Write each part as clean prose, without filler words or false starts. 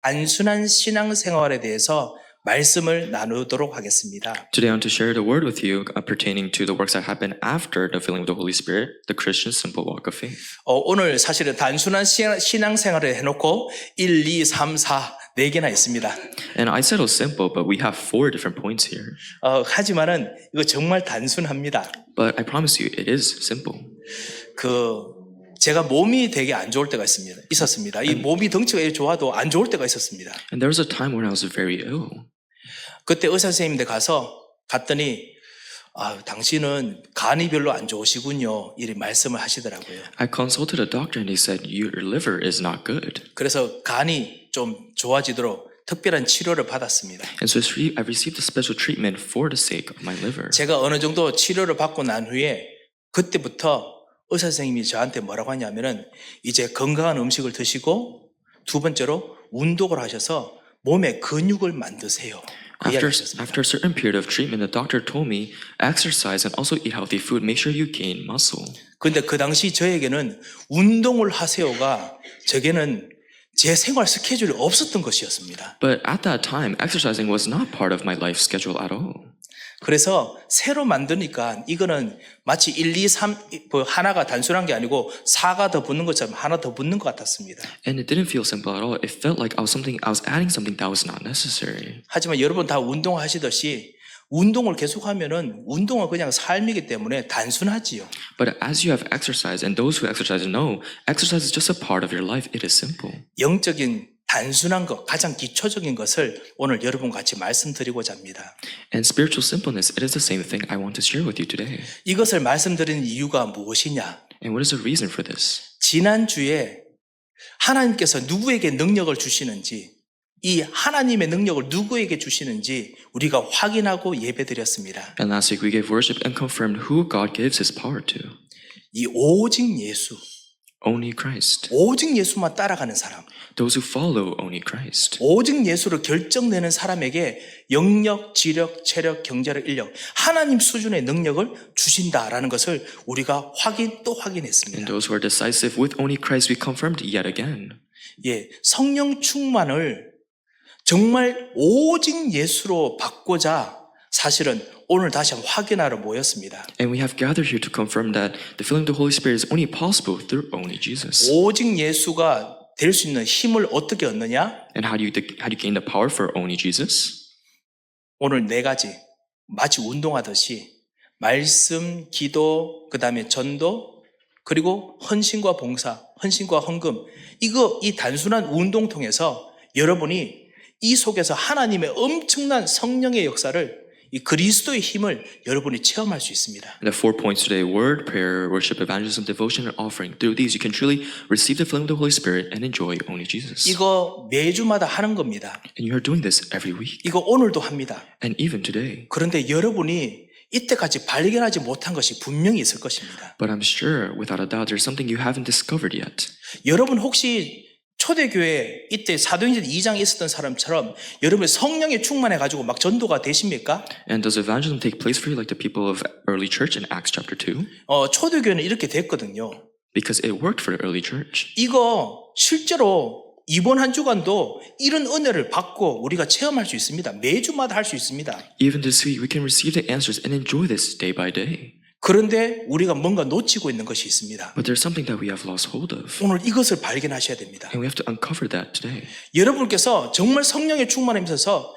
단순한 신앙생활에 대해서 말씀을 나누도록 하겠습니다. Today I want to share the word with you pertaining to the works that happen after the filling of the Holy Spirit, the Christian simple walk of faith. 오늘 사실은 단순한 신앙생활을 해놓고 1, 2, 3, 4, 4개나 있습니다. And I said it was simple, but we have 4 different points here. 하지만은 이거 정말 단순합니다. But I promise you, it is simple. 제가 몸이 되게 안 좋을 때가 있었습니다. 이 몸이 덩치가 좋아도 안 좋을 때가 있었습니다. And there was a time when I was very ill. 그때 의사 선생님한테 갔더니 당신은 간이 별로 안 좋으시군요. 이렇게 말씀을 하시더라고요. I consulted a doctor and he said, your liver is not good. 그래서 간이 좀 좋아지도록 특별한 치료를 받았습니다. And so I received a special treatment for the sake of my liver. 제가 어느 정도 치료를 받고 난 후에 그때부터 의사 선생님이 저한테 뭐라고 하냐면은 이제 건강한 음식을 드시고 두 번째로 운동을 하셔서 몸에 근육을 만드세요. After a certain period of treatment, the doctor told me, exercise and also eat healthy food. Make sure you gain muscle. 그런데 그 당시 저에게는 운동을 하세요가 제게는 제 생활 스케줄이 없었던 것이었습니다. But at that time, exercising was not part of my life schedule at all. 그래서 새로 만드니까 이거는 마치 1, 2, 3 하나가 단순한 게 아니고 4가 더 붙는 것처럼 하나 더 붙는 것 같았습니다. And it didn't feel simple at all. It felt like I was adding something that was not necessary. 하지만 여러분 다 운동하시듯이 운동을 계속하면은 운동은 그냥 삶이기 때문에 단순하지요. But as you have exercise, and those who exercise know, exercise is just a part of your life. It is simple. 영적인 단순한 것, 가장 기초적인 것을 오늘 여러분과 같이 말씀드리고자 합니다. And spiritual simpleness, it is the same thing I want to share with you today. 이것을 말씀드리는 이유가 무엇이냐? And what is the reason for this? 지난주에 하나님께서 누구에게 능력을 주시는지, 이 하나님의 능력을 누구에게 주시는지 우리가 확인하고 예배드렸습니다. And last week we gave worship and confirmed who God gives His power to. 이 오직 예수, Only Christ. 오직 예수만 따라가는 사람, Those who follow only Christ. 오직 예수를 결정내는 사람에게 영력, 지력, 체력, 경제력, 인력, 하나님 수준의 능력을 주신다라는 것을 우리가 또 And 확인했습니다. those who are decisive with only Christ, we confirmed yet again. 성령 충만을 정말 오직 예수로 받고자 사실은 오늘 다시 한번 확인하러 모였습니다. And we have gathered here to confirm that the filling of the Holy Spirit is only possible through only Jesus. 오직 예수가 될 수 있는 힘을 어떻게 얻느냐? And how do you gain the power for only Jesus? 오늘 4가지 마치 운동하듯이 말씀, 기도, 그 다음에 전도, 그리고 헌신과 봉사, 헌신과 헌금, 이 단순한 운동 통해서 여러분이 이 속에서 하나님의 엄청난 성령의 역사를, 이 그리스도의 힘을 여러분이 체험할 수 있습니다. And the 4 points today: word, prayer, worship, evangelism, devotion, and offering. Through these, you can truly receive the filling of the Holy Spirit and enjoy only Jesus. 이거 매주마다 하는 겁니다. And you are doing this every week. 이거 오늘도 합니다. And even today. 그런데 여러분이 이때까지 발견하지 못한 것이 분명히 있을 것입니다. But I'm sure, without a doubt, there's something you haven't discovered yet. 여러분 혹시 초대교회 이때 사도행전 2장에 있었던 사람처럼 여러분의 성령에 충만해가지고 막 전도가 되십니까? And does evangelism take place for you like the people of early church in Acts chapter 2? 초대교회는 이렇게 됐거든요. Because it worked for the early church. 이거 실제로 이번 한 주간도 이런 은혜를 받고 우리가 체험할 수 있습니다. 매주마다 할 수 있습니다. Even this week, we can receive the answers and enjoy this day by day. 그런데 우리가 뭔가 놓치고 있는 것이 있습니다. But there's something that we have lost hold of. 오늘 이것을 발견하셔야 됩니다. And we have to uncover that today. 여러분께서 정말 성령의 충만함에 있어서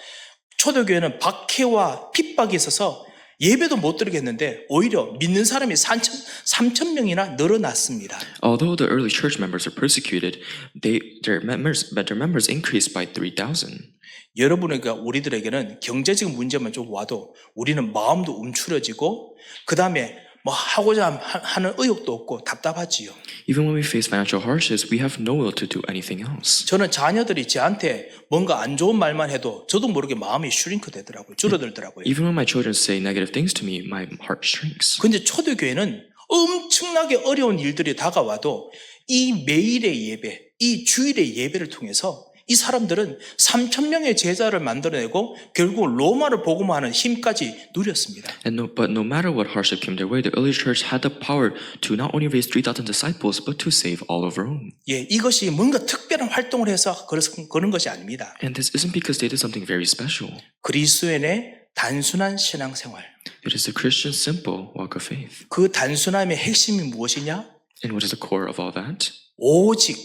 초대교회는 박해와 핍박이 있어서 예배도 못 드리겠는데 오히려 믿는 사람이 3천 명이나 늘어났습니다. Although the early church members are persecuted, their members increased by 3,000. 여러분에게 우리들에게는 경제적 문제만 좀 와도 우리는 마음도 움츠러지고 그 다음에 뭐 하고자 하는 의욕도 없고 답답하지요. Even when we face financial hardships, we have no will to do anything else. 저는 자녀들이 저한테 뭔가 안 좋은 말만 해도 저도 모르게 마음이 슈링크 되더라고요. 줄어들더라고요. Even when my children say negative things to me, my heart shrinks. 근데 초대교회는 엄청나게 어려운 일들이 다가와도 이 매일의 예배, 이 주일의 예배를 통해서 이 사람들은 3,000명의 제자를 만들어내고 결국 로마를 복음화하는 힘까지 누렸습니다. But no matter what hardship came their way, the early church had the power to not only raise 3,000 disciples, but to save all of Rome. 예, 이것이 뭔가 특별한 활동을 해서 그런 것이 아닙니다. And this isn't because they did something very special. 그리스도인의 단순한 신앙생활. It is the Christian simple walk of faith. 그 단순함의 핵심이 무엇이냐? And what is the core of all that? 오직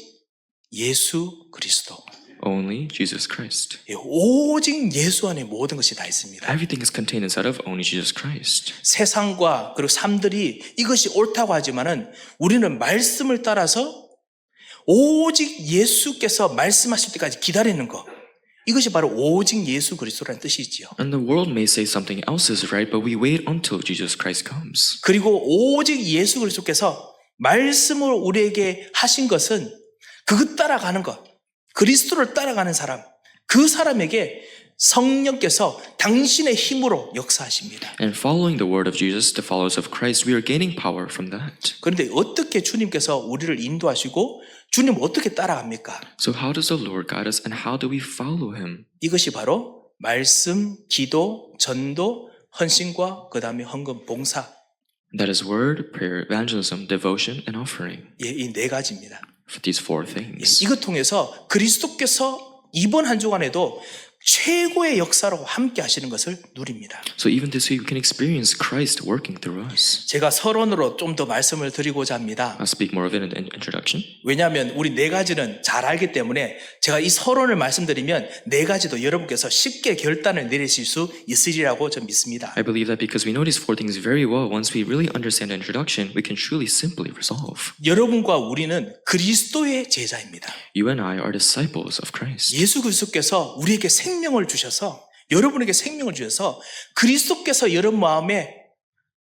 예수 그리스도. Only Jesus Christ. 예, 오직 예수 안에 모든 것이 다 있습니다. Everything is contained inside of only Jesus Christ. 세상과 그리고 사람들이 이것이 옳다고 하지만은 우리는 말씀을 따라서 오직 예수께서 말씀하실 때까지 기다리는 것. 이것이 바로 오직 예수 그리스도라는 뜻이지요. And the world may say something else is right, but we wait until Jesus Christ comes. 그리고 오직 예수 그리스도께서 말씀을 우리에게 하신 것은 그것 따라가는 것, 그리스도를 따라가는 사람, 그 사람에게 성령께서 당신의 힘으로 역사하십니다. And following the word of Jesus, the followers of Christ, we are gaining power from that. 그런데 어떻게 주님께서 우리를 인도하시고 주님 어떻게 따라갑니까? So how does the Lord guide us and how do we follow him? 이것이 바로 말씀, 기도, 전도, 헌신과 그 다음에 헌금, 봉사. That is word, prayer, evangelism, devotion, and offering. 예, 이 네 가지입니다. For these four 예, things. 이것 통해서 그리스도께서 이번 한 주간에도 최고의 역사로 함께 하시는 것을 누립니다. So even this week we can experience Christ working through us. 제가 서론으로 좀 더 말씀을 드리고자 합니다. I'll speak more of it in the introduction. 왜냐하면 우리 네 가지는 잘 알기 때문에 제가 이 서론을 말씀드리면 네 가지도 여러분께서 쉽게 결단을 내리실 수 있으리라고 저 믿습니다. I believe that because we know these four things very well, once we really understand the introduction, we can truly simply resolve. 여러분과 우리는 그리스도의 제자입니다. You and I are disciples of Christ. 예수 그리스도께서 우리에게 생명을 주셔서 여러분에게 생명을 주셔서 그리스도께서 여러분 마음에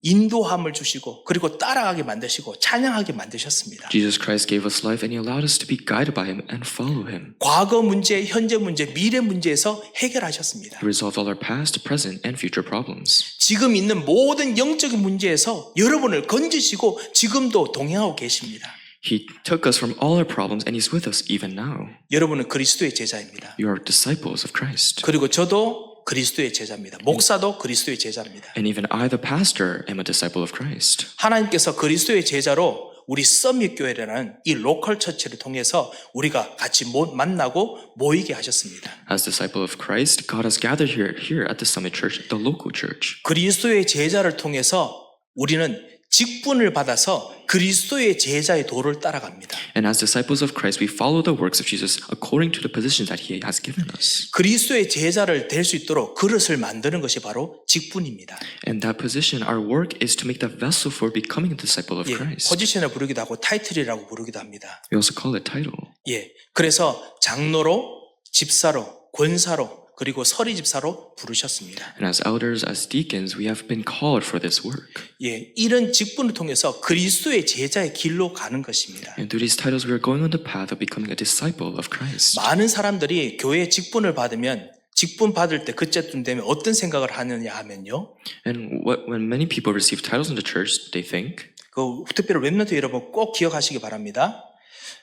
인도함을 주시고 그리고 따라가게 만드시고 찬양하게 만드셨습니다. Jesus Christ gave us life and He allowed us to be guided by Him and follow Him. 과거 문제, 현재 문제, 미래 문제에서 해결하셨습니다. He resolved all our past, present, and future problems. 지금 있는 모든 영적인 문제에서 여러분을 건지시고 지금도 동행하고 계십니다. He took us from all our problems and He's with us even now. 여러분은 그리스도의 제자입니다. You are disciples of Christ. 그리고 저도 그리스도의 제자입니다. 목사도 그리스도의 제자입니다. And even I, the pastor, am a disciple of Christ. 하나님께서 그리스도의 제자로 우리 서밋 교회라는 이 로컬 처치를 통해서 우리가 같이 만나고 모이게 하셨습니다. As disciple of Christ, God has gathered here at the Summit Church, the local church. 그리스도의 제자를 통해서 우리는 직분을 받아서 그리스도의 제자의 도를 따라갑니다. And as disciples of Christ, we follow the works of Jesus according to the positions that He has given us. 그리스도의 제자를 될 수 있도록 그릇을 만드는 것이 바로 직분입니다. And that position, our work is to make the vessel for becoming a disciple of 예, Christ. 포지션을 부르기도 하고 타이틀이라고 부르기도 합니다. We also call it title. 예, 그래서 장로로, 집사로, 권사로 그리고 서리 집사로 부르셨습니다. And as elders, as deacons, we have been called for this work. 예, 이런 직분을 통해서 그리스도의 제자의 길로 가는 것입니다. And through these titles, we are going on the path of becoming a disciple of Christ. 많은 사람들이 교회 직분을 받으면 직분 받을 때 그때쯤 되면 어떤 생각을 하느냐 하면요. And when many people receive titles in the church, they think, 그 특별히 렘넌트 여러분 꼭 기억하시기 바랍니다.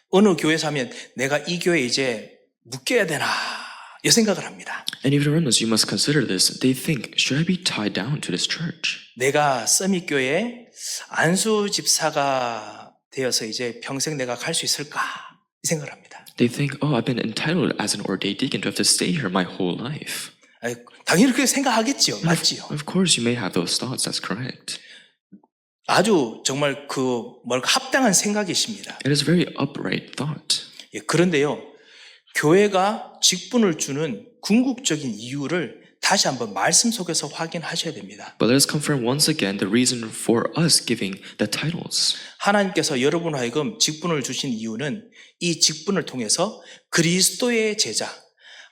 어느 교회에서 하면 내가 이 교회에 이제 묶여야 되나 이 생각을 합니다. and even remnants, you must consider this. They think, should I be tied down to this church? 내가 서밋 교회에 안수 집사가 되어서 이제 평생 내가 갈 수 있을까 이 생각을 합니다. They think, oh, I've been entitled as an ordained deacon to have to stay here my whole life. 아니, 당연히 그렇게 생각하겠지요. 맞지요. Of course, you may have those thoughts. That's correct. 아주 정말 합당한 생각이십니다. It is a very upright thought. 예, 그런데요, 교회가 직분을 주는 궁극적인 이유를 다시 한번 말씀 속에서 확인하셔야 됩니다. But let us confirm once again the reason for us giving the titles. 하나님께서 여러분 하여금 직분을 주신 이유는 이 직분을 통해서 그리스도의 제자,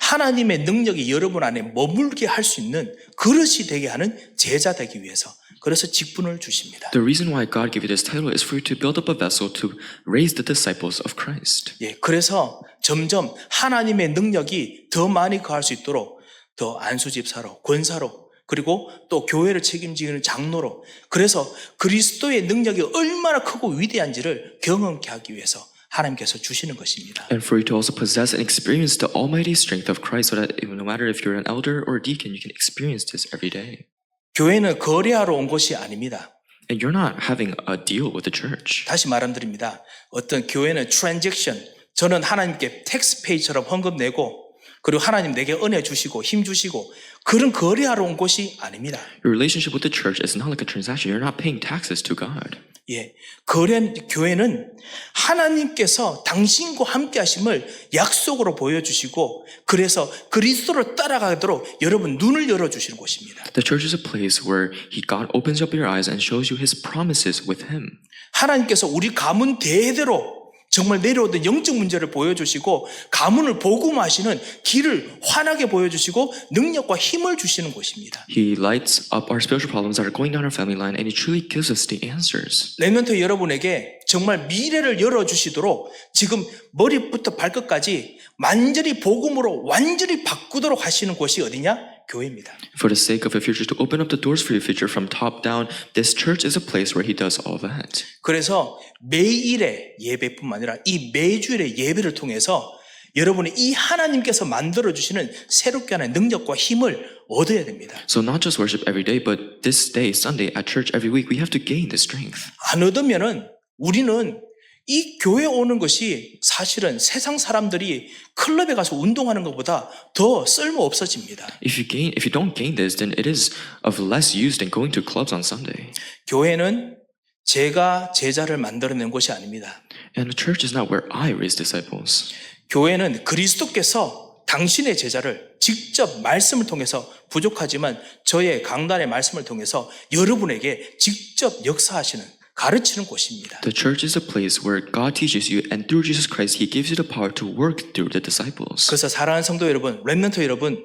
하나님의 능력이 여러분 안에 머물게 할 수 있는 그릇이 되게 하는 제자 되기 위해서 그래서 직분을 주십니다. The reason why God gave you this title is for you to build up a vessel to raise the disciples of Christ. 예, 그래서 점점 하나님의 능력이 더 많이 거할 수 있도록 더 안수집사로, 권사로, 그리고 또 교회를 책임지는 장로로 그래서 그리스도의 능력이 얼마나 크고 위대한지를 경험케 하기 위해서 하나님께서 주시는 것입니다. And for you to also possess and experience the almighty strength of Christ so that no matter if you're an elder or a deacon, you can experience this every day. 교회는 거래하러 온 것이 아닙니다. And you're not having a deal with the church. 다시 말씀드립니다. 어떤 교회는 트랜잭션, 저는 하나님께 텍스페이처럼 헌금 내고 그리고 하나님 내게 은혜 주시고 힘 주시고 그런 거래하러 온 곳이 아닙니다. Your relationship with the church is not like a transaction. You're not paying taxes to God. 예, 교회는 하나님께서 당신과 함께 하심을 약속으로 보여주시고 그래서 그리스도를 따라가도록 여러분 눈을 열어주시는 곳입니다. The church is a place where God opens up your eyes and shows you His promises with Him. 하나님께서 우리 가문 대대로 정말 내려오던 영적 문제를 보여주시고 가문을 복음하시는 길을 환하게 보여주시고 능력과 힘을 주시는 곳입니다. He lights up our spiritual problems that are going down our family line and He truly gives us the answers. 렘넌트 여러분에게 정말 미래를 열어주시도록 지금 머리부터 발끝까지 완전히 복음으로 완전히 바꾸도록 하시는 곳이 어디냐? 교회입니다. For the sake of a future, to open up the doors for your future from top down, this church is a place where He does all that. 그래서 매일의 예배뿐만 아니라 이 매주일의 예배를 통해서 여러분이 이 하나님께서 만들어주시는 새롭게 하는 능력과 힘을 얻어야 됩니다. So not just worship every day, but this day, Sunday, at church every week, we have to gain the strength. 안 얻으면은 우리는 이 교회에 오는 것이 사실은 세상 사람들이 클럽에 가서 운동하는 것보다 더 쓸모 없어집니다. If you don't gain this, then it is of less use than going to clubs on Sunday. 교회는 제가 제자를 만들어낸 곳이 아닙니다. And the church is not where I raise disciples. 교회는 그리스도께서 당신의 제자를 직접 말씀을 통해서 부족하지만 저의 강단의 말씀을 통해서 여러분에게 직접 역사하시는 가르치는 곳입니다. The church is a place where God teaches you, and through Jesus Christ, He gives you the power to work through the disciples. 그래서 사랑하는 성도 여러분, 렘넌트 여러분,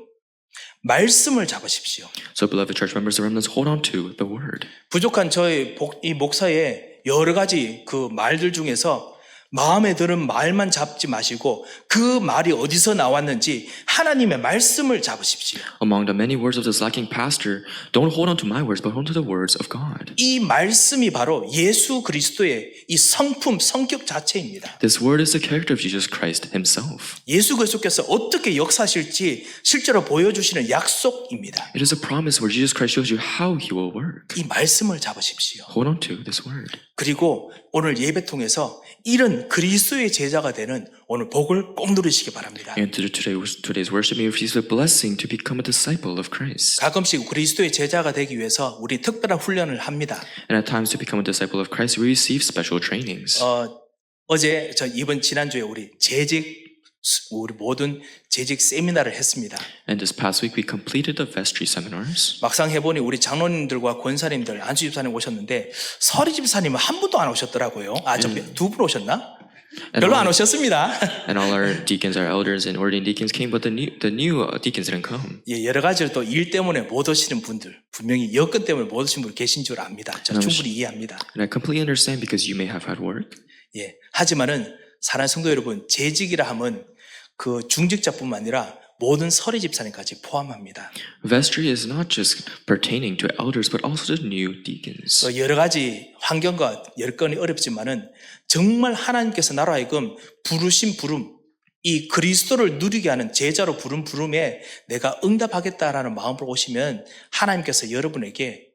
말씀을 잡으십시오. So, beloved church members, the remnants, hold on to the word. 부족한 저의 이 목사의 여러 가지 그 말들 중에서 마음에 드는 말만 잡지 마시고 그 말이 어디서 나왔는지 하나님의 말씀을 잡으십시오. Among the many words of this lacking pastor, don't hold on to my words, but hold on to the words of God. 이 말씀이 바로 예수 그리스도의 이 성품, 성격 자체입니다. This word is the character of Jesus Christ Himself. 예수 그리스도께서 어떻게 역사하실지 실제로 보여주시는 약속입니다. It is a promise where Jesus Christ shows you how He will work. 이 말씀을 잡으십시오. Hold on to this word. 그리고 오늘 예배 통해서 이런 그리스도의 제자가 되는 오늘 복을 꼭 누리시기 바랍니다. And through today's worship, may you receive a blessing to become a disciple of Christ. 가끔씩 그리스도의 제자가 되기 위해서 우리 특별한 훈련을 합니다. And at times, to become a disciple of Christ, we receive special trainings. 어제 지난주에 우리 우리 모든 재직 세미나를 했습니다. And this past week, we completed the vestry seminars. 막상 해보니 우리 장로님들과 권사님들, 안수 집사님 오셨는데 서리 집사님은 한 분도 안 오셨더라고요. 두 분 오셨나? 별로 안 오셨습니다. And all our deacons, our elders, and ordained deacons came, but the new deacons didn't come. 예, 여러 가지로 또 일 때문에 못 오시는 분들, 분명히 여건 때문에 못 오신 분 계신 줄 압니다. 저 충분히 이해합니다. And I completely understand because you may have had work. 예, 하지만은 사랑하는 성도 여러분, 재직이라 하면 그 중직자뿐만 아니라 모든 서리 집사님까지 포함합니다. Vestry is not just pertaining to elders, but also to new deacons. 여러 가지 환경과 여건이 어렵지만은 정말 하나님께서 나로 하여금 부르신 부름, 이 그리스도를 누리게 하는 제자로 부른 부름에 내가 응답하겠다라는 마음으로 오시면 하나님께서 여러분에게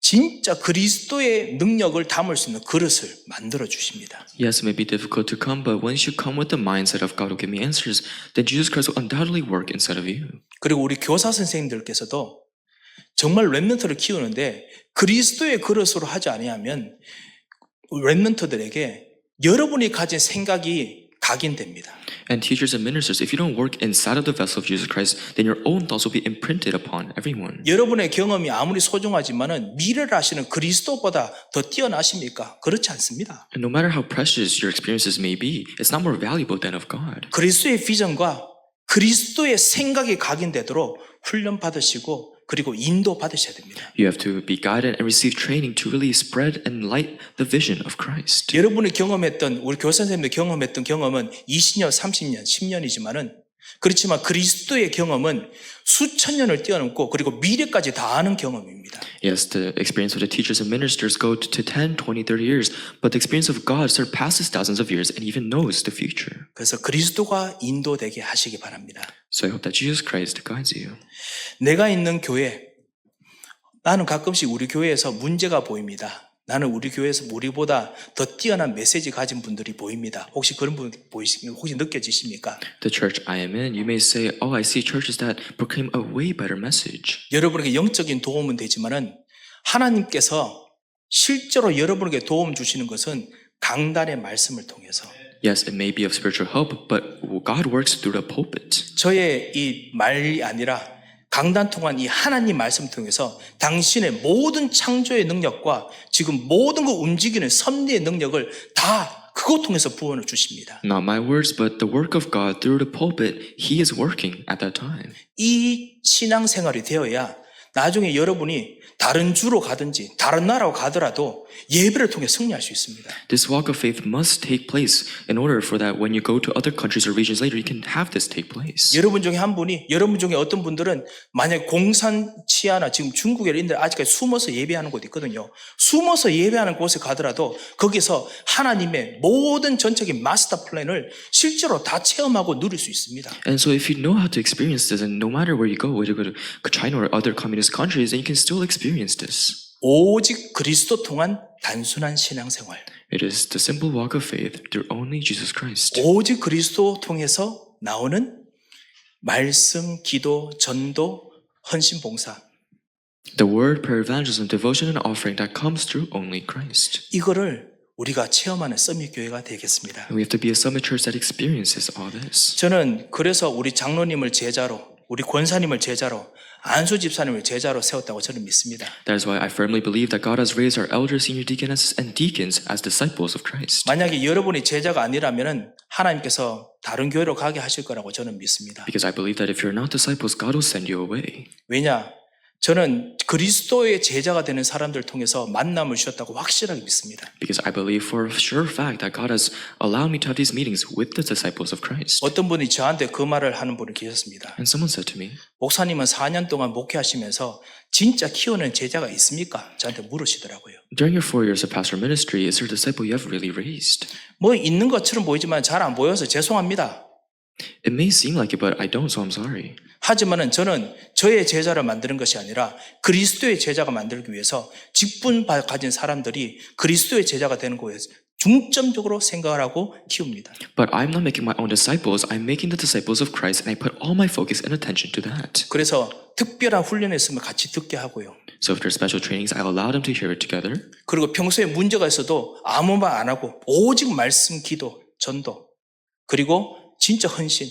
진짜 그리스도의 능력을 담을 수 있는 그릇을 만들어 주십니다. Yes, it may be difficult to come, but once you come with the mindset of God will give me answers, then Jesus Christ will undoubtedly work inside of you. 그리고 우리 교사 선생님들께서도 정말 렘넌트를 키우는데 그리스도의 그릇으로 하지 아니하면 렘넌트들에게 여러분이 가진 생각이 각인됩니다. And teachers and ministers, if you don't work inside of the vessel of Jesus Christ, then your own thoughts will be imprinted upon everyone. 여러분의 경험이 아무리 소중하지만은 미래를 아시는 그리스도보다 더 뛰어나십니까? 그렇지 않습니다. And no matter how precious your experiences may be, it's not more valuable than of God. 그리스도의 비전과 그리스도의 생각이 각인되도록 훈련 받으시고 그리고 인도 받으셔야 됩니다. You have to be guided and receive training to really spread and light the vision of Christ. 여러분이 경험했던 우리 교사 선생님들 경험했던 경험은 20년, 30년, 10년이지만은 그렇지만 그리스도의 경험은 수천 년을 뛰어넘고 그리고 미래까지 다 아는 경험입니다. Yes, the experience of the teachers and ministers go to 10, 20, 30 years, but the experience of God surpasses thousands of years and even knows the future. 그래서 그리스도가 인도되게 하시기 바랍니다. So I hope that Jesus Christ guides you. 내가 있는 교회, 나는 가끔씩 우리 교회에서 문제가 보입니다. 나는 우리 교회에서 우리보다 더 뛰어난 메시지 가진 분들이 보입니다. 혹시 그런 분 보이십니까? 혹시 느껴지십니까? The church I am in, you may say, oh, I see churches that proclaim a way better message. 여러분에게 영적인 도움은 되지만은 하나님께서 실제로 여러분에게 도움 주시는 것은 강단의 말씀을 통해서 Yes, it may be of spiritual help, but God works through the pulpit. 저의 이 말이 아니라 강단 통한 이 하나님 말씀 통해서 당신의 모든 창조의 능력과 지금 모든 거 움직이는 섭리의 능력을 다 그것 통해서 부어을 주십니다. Not my words, but the work of God through the pulpit, He is working at that time. 이 신앙생활이 되어야 나중에 여러분이 다른 주로 가든지 다른 나라로 가더라도 예배를 통해 승리할 수 있습니다. This walk of faith must take place in order for that when you go to other countries or regions later, you can have this take place. 여러분 중에 한 분이, 여러분 중에 어떤 분들은 만약 공산 치아나 지금 중국에 있는데 아직까지 숨어서 예배하는 곳이 있거든요. 숨어서 예배하는 곳에 가더라도 거기서 하나님의 모든 전적인 마스터 플랜을 실제로 다 체험하고 누릴 수 있습니다. And so if you know how to experience this, and no matter where you go, whether you go to China or other communist countries, then you can still experience this. 오직 그리스도 통한 단순한 신앙생활. It is the simple walk of faith through only Jesus Christ. 오직 그리스도 통해서 나오는 말씀, 기도, 전도, 헌신, 봉사. The word, prayer, evangelism, devotion, and offering that comes through only Christ. 이거를 우리가 체험하는 서밋 교회가 되겠습니다. And we have to be a summit church that experiences all this. 저는 그래서 우리 장로님을 제자로, 우리 권사님을 제자로, 안수 집사님을 제자로 세웠다고 저는 믿습니다. That is why I firmly believe that God has raised our elders, senior deaconesses, and deacons as disciples of Christ. 만약에 여러분이 제자가 아니라면은 하나님께서 다른 교회로 가게 하실 거라고 저는 믿습니다. Because I believe that if you're not disciples, God will send you away. 왜냐? 저는 그리스도의 제자가 되는 사람들 통해서 만남을 주셨다고 확실하게 믿습니다. Because I believe for a sure fact that God has allowed me to have these meetings with the disciples of Christ. 어떤 분이 저한테 그 말을 하는 분이 계셨습니다. And someone said to me, 목사님은 4년 동안 목회하시면서 진짜 키우는 제자가 있습니까? 저한테 물으시더라고요. during your 4 years of pastoral ministry, is there a disciple you have really raised? 뭐 있는 것처럼 보이지만 잘 안 보여서 죄송합니다. It may seem like it, but I don't, so I'm sorry. 하지만은 저는 저의 제자를 만드는 것이 아니라 그리스도의 제자가 만들기 위해서 직분 가진 사람들이 그리스도의 제자가 되는 거에 중점적으로 생각을 하고 키웁니다. But I'm not making my own disciples, I'm making the disciples of Christ, and I put all my focus and attention to that. 그래서 특별한 훈련이 있으면 같이 듣게 하고요. So if there's special trainings, I'll allow them to hear it together. 그리고 평소에 문제가 있어도 아무 말 안 하고 오직 말씀, 기도, 전도, 그리고 진짜 헌신.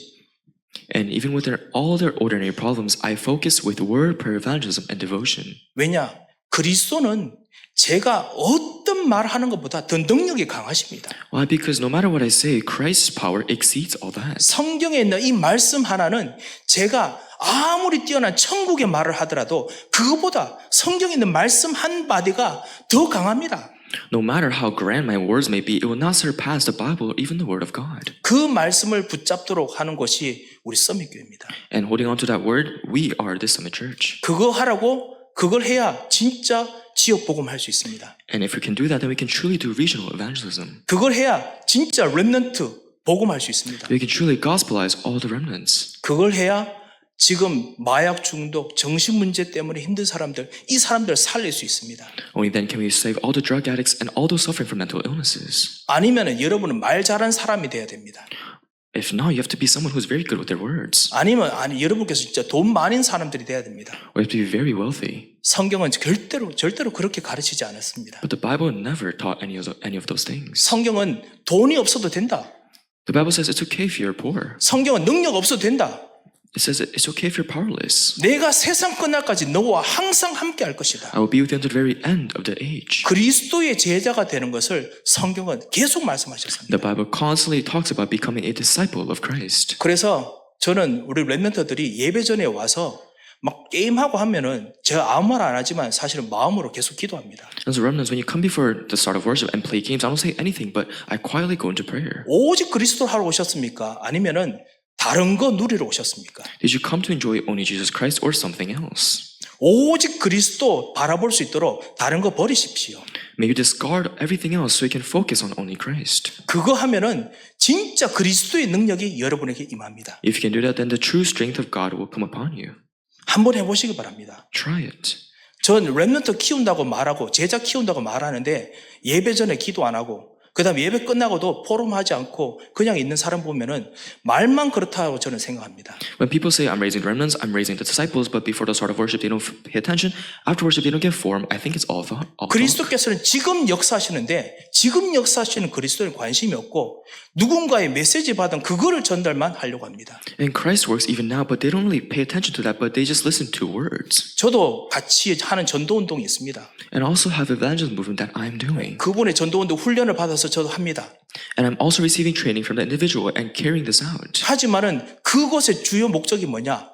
And even with all their ordinary problems, I focus with word, prayer, evangelism, and devotion. 왜냐? 그리스도는 제가 어떤 말 하는 것보다 더 능력이 강하십니다. Why? Because no matter what I say, Christ's power exceeds all that. 성경에 있는 이 말씀 하나는 제가 아무리 뛰어난 천국의 말을 하더라도 그거보다 성경에 있는 말씀 한 마디가 더 강합니다. No matter how grand my words may be, it will not surpass the Bible or even the Word of God. 그 말씀을 붙잡도록 하는 것이 우리 서밋교회입니다. And holding on to that word, we are the Summit Church. 그거 하라고 그걸 해야 진짜 지역 복음할 수 있습니다. And if we can do that, then we can truly do regional evangelism. 그걸 해야 진짜 렘넌트 복음할 수 있습니다. We can truly gospelize all the remnants. 그걸 해야 지금 마약 중독, 정신 문제 때문에 힘든 사람들, 이 사람들을 살릴 수 있습니다. Only then can we save all the drug addicts and all those suffering from mental illnesses. 아니면은 여러분은 말 잘하는 사람이 돼야 됩니다. If not, you have to be someone who's very good with their words. 아니면 여러분께서 진짜 돈 많은 사람들이 돼야 됩니다. Or you have to be very wealthy. 성경은 절대로 그렇게 가르치지 않았습니다. But the Bible never taught any of those things. 성경은 돈이 없어도 된다. The Bible says it's okay if you're poor. 성경은 능력 없어도 된다. It says it's okay if you're powerless. 내가 세상 끝날까지 너와 항상 함께 할 것이다. I will be with you until the very end of the age. 그리스도의 제자가 되는 것을 성경은 계속 말씀하셨습니다. The Bible constantly talks about becoming a disciple of Christ. 그래서 저는 우리 렘넌트들이 예배 전에 와서 막 게임하고 하면은 제가 아무 말 안 하지만 사실은 마음으로 계속 기도합니다. And so remnants, when you come before the start of worship and play games, I don't say anything, but I quietly go into prayer. 오직 그리스도를 하러 오셨습니까? 아니면은 다른 거 누리러 오셨습니까? Did you come to enjoy only Jesus Christ or something else? 오직 그리스도 바라볼 수 있도록 다른 거 버리십시오. May you discard everything else so you can focus on only Christ. 그거 하면은 진짜 그리스도의 능력이 여러분에게 임합니다. If you can do that, then the true strength of God will come upon you. 한번 해보시기 바랍니다. Try it. 전 렘넌트 키운다고 말하고 제자 키운다고 말하는데 예배 전에 기도 안 하고 그 다음에 예배 끝나고도 포럼하지 않고 그냥 있는 사람 보면은 말만 그렇다고 저는 생각합니다. When people say, I'm raising the remnants, I'm raising the disciples, but before the start of worship, they don't pay attention. After worship, they don't get form. I think it's all thought. All talk. 그리스도께서는 지금 역사하시는데 지금 역사하시는 그리스도에 관심이 없고 누군가의 메시지 받은 그거를 전달만 하려고 합니다. And Christ works even now, but they don't really pay attention to that, but they just listen to words. 저도 같이 하는 전도운동이 있습니다. And I also have evangelism movement that I'm doing. 그분의 전도운동 훈련을 받아서 저도 합니다. And I'm also receiving training from the individual and carrying this out. 하지만은 그것의 주요 목적이 뭐냐?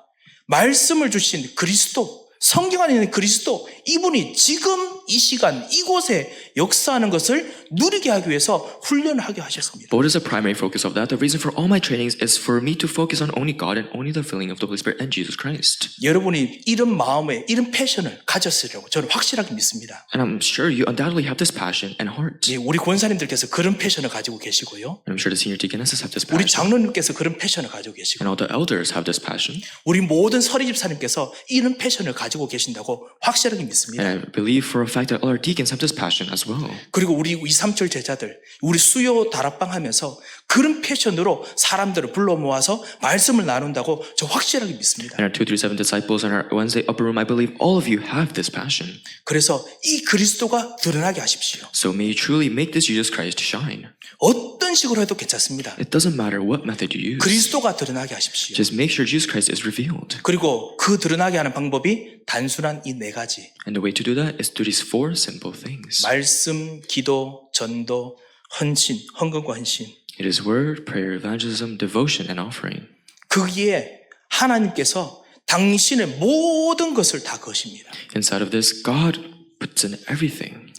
말씀을 주신 그리스도, 성경 안에 있는 그리스도, 이분이 지금 이 시간 이곳에 역사하는 것을 누리게 하기 위해서 훈련을 하게 하셨습니다. But what is the primary focus of that? The reason for all my trainings is for me to focus on only God and only the filling of the Holy Spirit and Jesus Christ. 여러분이 이런 마음에 이런 패션을 가졌으려고 저는 확실하게 믿습니다. And I'm sure you undoubtedly have this passion and heart. 예, 우리 권사님들께서 그런 패션을 가지고 계시고요. And I'm sure the senior deaconesses have this 우리 passion. 장로님께서 그런 패션을 가지고 계시고 And all the elders have this passion. 우리 모든 서리집사님께서 이런 패션을 가지고 계신다고 확실하게 믿습니다. And I believe for a fact that all our deacons have this passion as well. 그리고 우리 237 제자들, 우리 수요 다락방 하면서 그런 패션으로 사람들을 불러 모아서 말씀을 나눈다고 저 확실하게 믿습니다. And our 237 disciples and our Wednesday upper room, I believe all of you have this passion. 그래서 이 그리스도가 드러나게 하십시오. So may you truly make this Jesus Christ shine. 어떤 식으로 해도 괜찮습니다. It doesn't matter what method you use. 그리스도가 드러나게 하십시오. Just make sure Jesus Christ is revealed. 그리고 그 드러나게 하는 방법이 단순한 이 네 가지. And the way to do that is through these four simple things. 말씀, 기도, 전도, 헌신, 헌금과 헌신. It is word, prayer, evangelism, devotion, and offering. 거기에 하나님께서 당신의 모든 것을 다 거십니다. Inside of this, God puts in everything.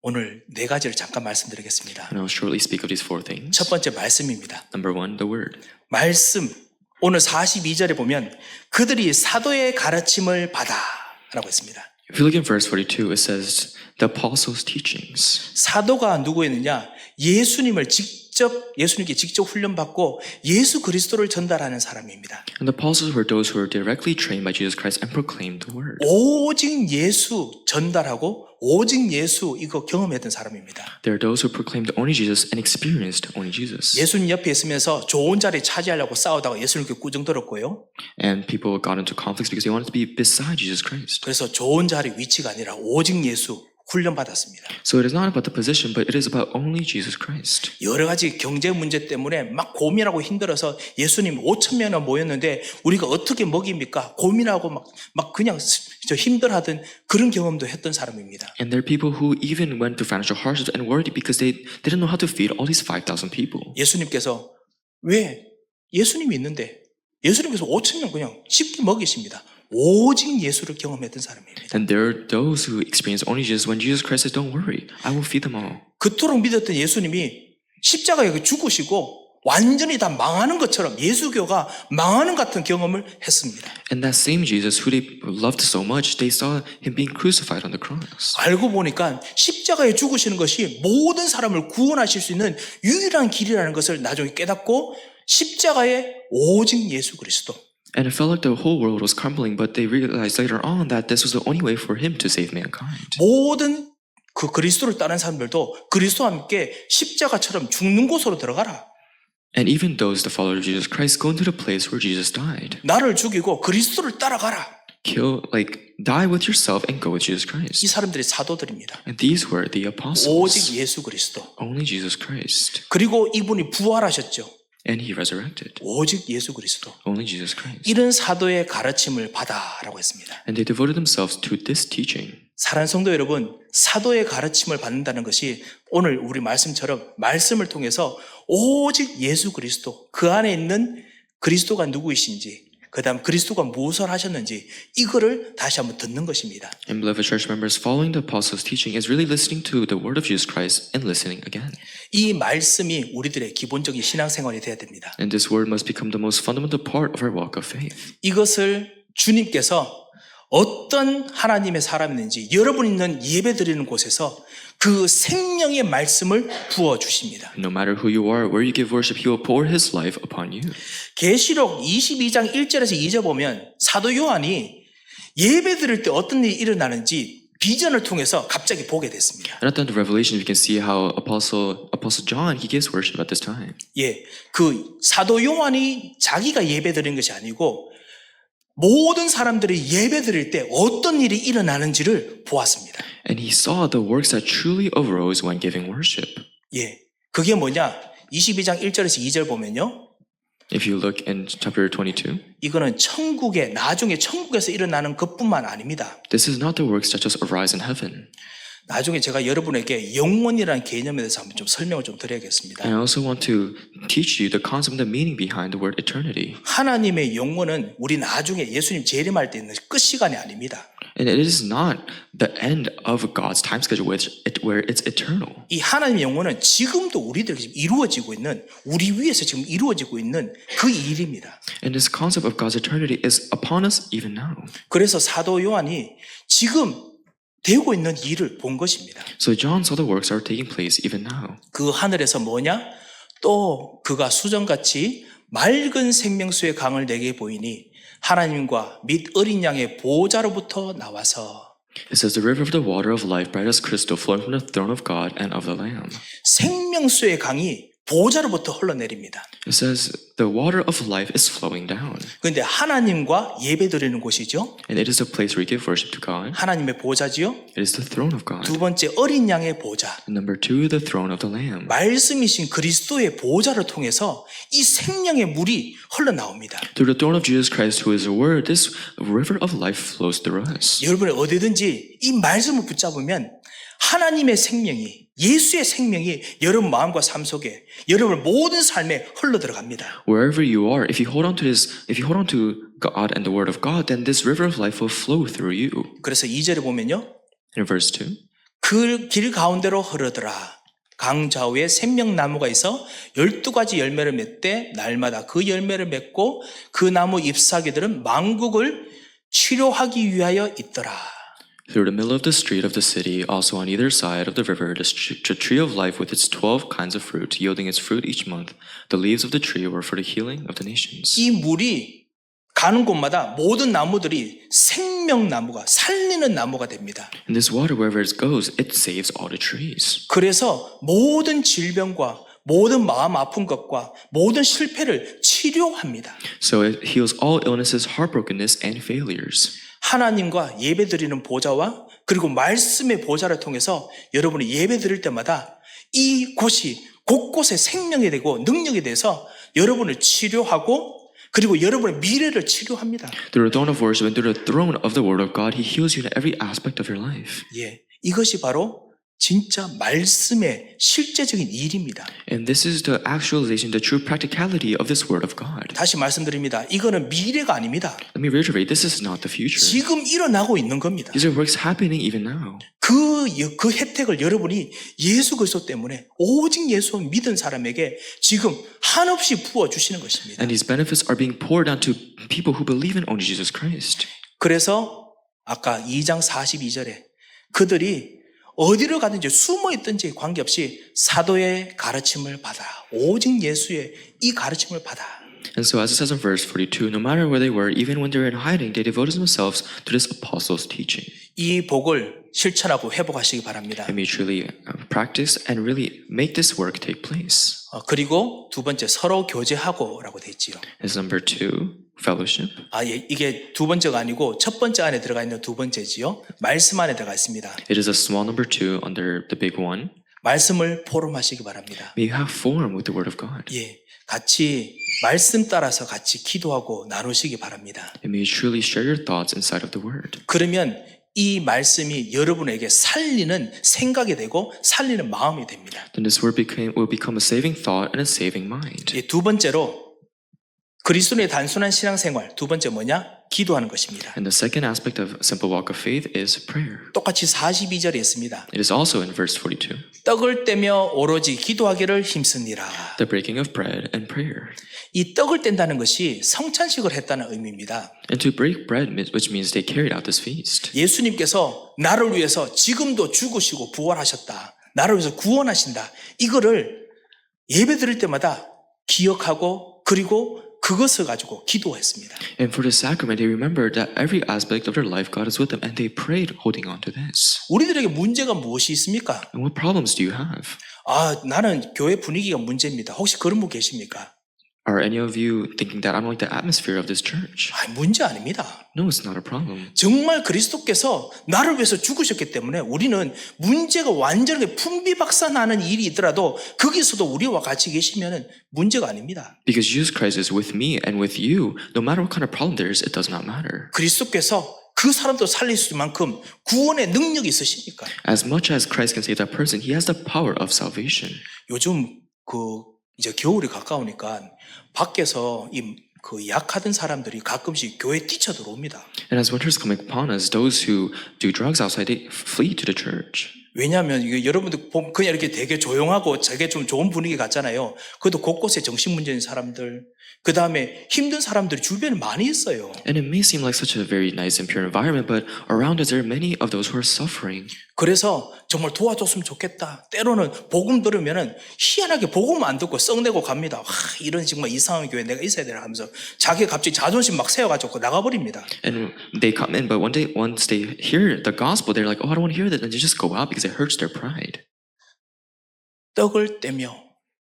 오늘 네 가지를 잠깐 말씀드리겠습니다. And I'll shortly speak of these four things. 첫 번째 말씀입니다. Number one, the word. 말씀. 오늘 42절에 보면 그들이 사도의 가르침을 받아 라고 했습니다. If you look in verse 42, it says, the apostles' teachings. 사도가 누구였느냐? 예수님께 직접 훈련받고 예수 그리스도를 전달하는 사람입니다. And the apostles were those who were directly trained by Jesus Christ and proclaimed the word. 오직 예수 전달하고 오직 예수 이거 경험했던 사람입니다. They are those who proclaimed only Jesus and experienced only Jesus. 예수님 옆에 있으면서 좋은 자리 차지하려고 싸우다가 예수님께 꾸중 들었고요. And people got into conflicts because they wanted to be beside Jesus Christ. 그래서 좋은 자리 위치가 아니라 오직 예수 훈련받았습니다. So it is not about the position, but it is about only Jesus Christ. 여러 가지 경제 문제 때문에 막 고민하고 힘들어서 예수님 5,000명이나 모였는데 우리가 어떻게 먹입니까? 고민하고 막 그냥 힘들어하던 그런 경험도 했던 사람입니다. And there are people who even went through financial hardships and worried because they didn't know how to feed all these 5,000 people. 예수님께서 왜 예수님이 있는데 예수님께서 5,000명 그냥 쉽게 먹이십니다. 오직 예수를 경험했던 사람입니다. And there are those who experience only Jesus when Jesus Christ says, don't worry, I will feed them all. 그토록 믿었던 예수님이 십자가에 죽으시고 완전히 다 망하는 것처럼 예수교가 망하는 같은 경험을 했습니다. And that same Jesus who they loved so much, they saw him being crucified on the cross. 알고 보니까 십자가에 죽으시는 것이 모든 사람을 구원하실 수 있는 유일한 길이라는 것을 나중에 깨닫고 십자가에 오직 예수 그리스도. And it felt like the whole world was crumbling, but they realized later on that this was the only way for him to save mankind. 모든 그 그리스도를 따르는 사람들도 그리스도와 함께 십자가처럼 죽는 곳으로 들어가라. And even those that follow Jesus Christ go into the place where Jesus died. 나를 죽이고 그리스도를 따라가라. Die with yourself and go with Jesus 이 Christ. 사람들이 사도들입니다. And these were the apostles. 오직 예수 그리스도. Only Jesus Christ. 그리고 이분이 부활하셨죠. And he resurrected. 오직 예수 그리스도. Only Jesus Christ. 이런 사도의 가르침을 받아라고 했습니다. And they devoted themselves to this teaching. 사랑하는 성도 여러분, 사도의 가르침을 받는다는 것이 오늘 우리 말씀처럼 말씀을 통해서 오직 예수 그리스도, 그 안에 있는 그리스도가 누구이신지, 그 다음 그리스도가 무엇을 하셨는지 이거를 다시 한번 듣는 것입니다. And beloved church members, following the apostles' teaching is really listening to the word of Jesus Christ and listening again. 이 말씀이 우리들의 기본적인 신앙생활이 돼야 됩니다. And this word must become the most fundamental part of our walk of faith. 이것을 주님께서 어떤 하나님의 사람이든지 여러분 있는 예배 드리는 곳에서 그 생명의 말씀을 부어 주십니다. No matter who you are, where you give worship, He will pour His life upon you. 계시록 22장 1절에서 2절 보면 사도 요한이 예배 드릴 때 어떤 일이 일어나는지 비전을 통해서 갑자기 보게 됐습니다. And at the end of Revelation, we can see how Apostle John, he gives worship at this time. 예, 그 사도 요한이 자기가 예배 드리는 것이 아니고 모든 사람들이 예배 드릴 때 어떤 일이 일어나는지를 보았습니다. And he saw the works that truly arose when giving worship. 예, 그게 뭐냐? 22장 1절에서 2절 보면요. If you look in chapter 22, 이거는 나중에 천국에서 일어나는 것뿐만 아닙니다. this is not the works that just arise in heaven. 나중에 제가 여러분에게 영원이라는 개념에 대해서 한번 좀 설명을 좀 드려야겠습니다. And I also want to teach you the concept and the meaning behind the word eternity. 하나님의 영원은 우리 나중에 예수님 재림할 때 있는 끝 시간이 아닙니다. And it is not the end of God's time schedule where it's eternal. 이 하나님의 영원은 지금도 우리들에게 지금 이루어지고 있는 우리 위에서 지금 이루어지고 있는 그 일입니다. And this concept of God's eternity is upon us even now. 그래서 사도 요한이 지금 되고 있는 일을 본 것입니다. So John saw the works that are taking place even now. 그 하늘에서 뭐냐? 또 그가 수정같이 맑은 생명수의 강을 내게 보이니 하나님과 및 어린 양의 보호자로부터 나와서 It says the river of the water of life, bright as crystal, flowing from the throne of God and of the Lamb. 생명수의 강이 보호자로부터 흘러내립니다. It says the water of life is flowing down. 그런데 하나님과 예배드리는 곳이죠. And it is a place where you give worship to God. 하나님의 보호자지요. It is the throne of God. 두 번째 어린 양의 보호자. And number two, the throne of the Lamb. 말씀이신 그리스도의 보호자를 통해서 이 생명의 물이 흘러나옵니다. Through the throne of Jesus Christ, who is the Word, this river of life flows through us. 여러분이 어디든지 이 말씀을 붙잡으면 하나님의 생명이 예수의 생명이 여러분 마음과 삶 속에 여러분 모든 삶에 흘러 들어갑니다. Wherever you are, if you hold on to God and the Word of God, then this river of life will flow through you. 그래서 2절에 보면요. In verse 2, 그 길 가운데로 흐르더라. 강 좌우에 생명나무가 있어 12가지 열매를 맺되 날마다 그 열매를 맺고 그 나무 잎사귀들은 만국을 치료하기 위하여 있더라. through the middle of the street of the city, also on either side of the river, the tree of life with its 12 kinds of fruit, yielding its fruit each month. The leaves of the tree were for the healing of the nations. 이 물이 가는 곳마다 모든 나무들이 생명나무가 살리는 나무가 됩니다. And this water, wherever it goes, it saves all the trees. 그래서 모든 질병과 모든 마음 아픈 것과 모든 실패를 치료합니다. So it heals all illnesses, heartbrokenness, and failures. 하나님과 예배드리는 보좌와 그리고 말씀의 보좌를 통해서 여러분이 예배드릴 때마다 이 곳이 곳곳에 생명이 되고 능력이 돼서 여러분을 치료하고 그리고 여러분의 미래를 치료합니다. Through the throne of worship and through the throne of the Word of God, He heals you in every aspect of your life. 예, 이것이 바로 진짜 말씀의 실제적인 일입니다. And this is the actualization, the true practicality of this Word of God. 다시 말씀드립니다. 이거는 미래가 아닙니다. Let me reiterate, this is not the future. 지금 일어나고 있는 겁니다. These are works happening even now. 그 혜택을 여러분이 예수 그리스도 때문에 오직 예수 믿은 사람에게 지금 한없이 부어주시는 것입니다. And these benefits are being poured out to people who believe in only Jesus Christ. 그래서 아까 2장 42절에 그들이 어디로 가든지 숨어 있든지 관계없이 사도의 가르침을 받아. 오직 예수의 이 가르침을 받아. And so as it says in verse 42, no matter where they were, even when they were in hiding, they devoted themselves to this apostles' teaching. 이 복을 실천하고 회복하시기 바랍니다. And we truly practice and really make this work take place. 그리고 두 번째 서로 교제하고라고 돼 있지요. As number two, fellowship. 예, 이게 두 번째가 아니고 첫 번째 안에 들어가 있는 두 번째지요. 말씀 안에 들어가 있습니다. It is a small number two under the big one. 말씀을 포럼하시기 바랍니다. May you have form with the Word of God. 예, 같이 말씀 따라서 같이 기도하고 나누시기 바랍니다. And may you truly share your thoughts inside of the Word. 그러면 이 말씀이 여러분에게 살리는 생각이 되고 살리는 마음이 됩니다. Then this word will become a saving thought and a saving mind. 두 번째로 그리스도의 단순한 신앙생활 두 번째 뭐냐? 기도하는 것입니다. And the second aspect of simple walk of faith is prayer. 똑같이 42절에 있습니다. It is also in verse 42. 떡을 떼며 오로지 기도하기를 힘쓰니라. The breaking of bread and prayer. 이 떡을 뗀다는 것이 성찬식을 했다는 의미입니다. And to break bread, which means they carried out this feast. 예수님께서 나를 위해서 지금도 죽으시고 부활하셨다. 나를 위해서 구원하신다. 이거를 예배 드릴 때마다 기억하고 그리고 그것을 가지고 기도했습니다. And for the sacrament, they remembered that every aspect of their life, God is with them, and they prayed holding on to this. 우리들에게 문제가 무엇이 있습니까? And what problems do you have? 나는 교회 분위기가 문제입니다. 혹시 그런 분 계십니까? Are any of you thinking that I don't like the atmosphere of this church? 문제 아닙니다. No, it's not a problem. 정말 그리스도께서 나를 위해서 죽으셨기 때문에 우리는 문제가 완전하게 풍비박산나는 일이 있더라도 거기서도 우리와 같이 계시면 문제가 아닙니다. Because Jesus Christ is with me and with you, no matter what kind of problem there is, it does not matter. 그리스도께서 그 사람도 살릴 수 있을 만큼 구원의 능력이 있으시니까. As much as Christ can save that person, He has the power of salvation. 요즘 이제 겨울이 가까우니까 밖에서 그 약하던 사람들이 가끔씩 교회에 뛰쳐 들어옵니다. And as winter's coming upon us, those who do drugs outside, they flee to the church. 왜냐하면 이게 여러분들 보면 그냥 이렇게 되게 조용하고 되게 좀 좋은 분위기 같잖아요. 그래도 곳곳에 정신 문제인 사람들, 그 다음에 힘든 사람들이 주변에 많이 있어요. And it may seem like such a very nice and pure environment, but around us there are many of those who are suffering. 그래서 정말 도와줬으면 좋겠다. 때로는 복음 들으면은 희한하게 복음 안 듣고 썩내고 갑니다. 이런 정말 이상한 교회 내가 있어야 되나 하면서 자기 갑자기 자존심 막 세워가지고 나가버립니다. And they come in, but once they hear the gospel, they're like, oh, I don't want to hear that. And they just go out because it hurts their pride. 떡을 떼며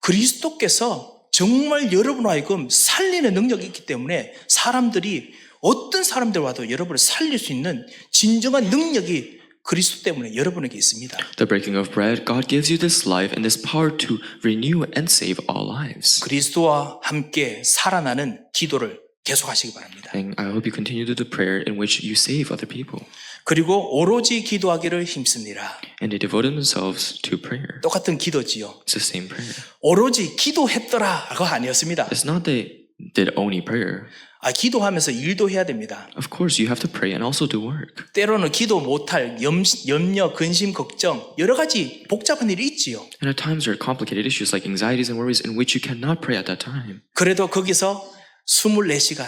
그리스도께서 정말 여러분을 하여금 살리는 능력이 있기 때문에 사람들이 어떤 사람들 와도 여러분을 살릴 수 있는 진정한 능력이 그리스도 때문에 여러분에게 있습니다. The breaking of bread, God gives you this life and this power to renew and save all lives. 그리스도와 함께 살아나는 기도를 계속하시기 바랍니다. And I hope you continue to do prayer in which you save other people. 그리고 오로지 기도하기를 힘씁니다. And they devoted themselves to prayer. 똑같은 기도지요. It's the same prayer. 오로지 기도했더라가 아니었습니다. It's not they did only prayer. 기도하면서 일도 해야 됩니다. Of course, you have to pray and also do work. 때로는 기도 못할 염려, 근심, 걱정 여러 가지 복잡한 일이 있지요. And at times there are complicated issues like anxieties and worries in which you cannot pray at that time. 그래도 거기서 24시간